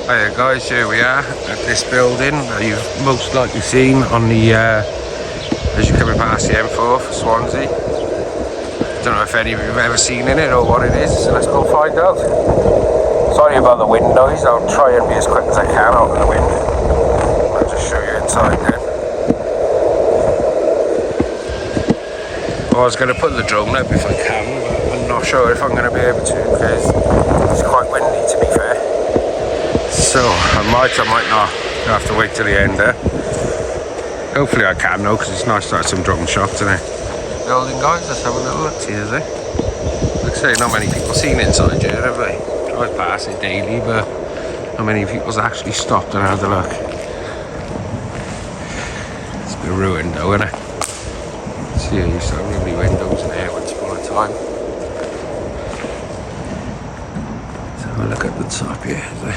Hiya guys, here we are at this building that you've most likely seen on the as you're coming past the M4 for Swansea. Don't know if any of you have ever seen in it or what it is, so let's go find out. Sorry about the wind noise, I'll try and be as quick as I can out of the wind. I'll just show you inside then. Well, I was going to put the drone up if I can, but I'm not sure if I'm going to be able to because it's quite windy, to be fair. So I might not. I'll have to wait till the end there. Hopefully I can though, because it's nice to have some drone shots in it. Building guys, let's have a little look here, is it? Looks like not many people seen inside here, have they? Drive past it daily, but not many people's actually stopped and had a look. It's a bit ruined though, isn't it? See, you used to have lovely windows in there once upon a time. Let's have a look at the top here, is it?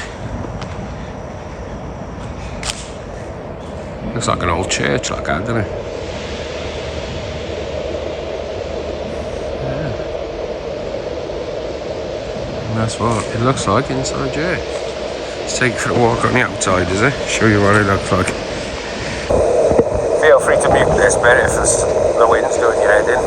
Looks like an old church like that, doesn't it? Yeah. And that's what it looks like inside here. Let's take it for a walk on the outside, is it? Show you what it looks like. Feel free to mute this bit if the wind's doing your head in.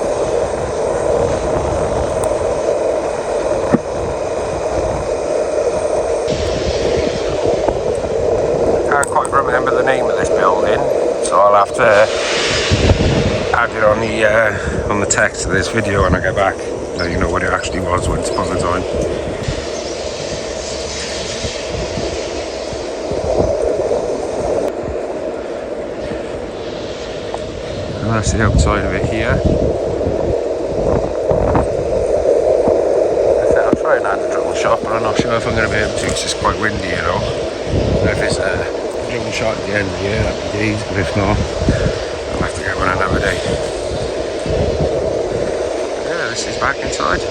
I can't quite remember the name of this building, so I'll have to add it on the text of this video when I get back, so you know what it actually was once upon a time. And that's the outside of it here. I'll try and add a drone shot, but I'm not sure if I'm going to be able to because it's quite windy, you know. If it's a drone shot at the end of the year, that'd be decent, but if not, I'll have to get one another day. Yeah, this is back inside.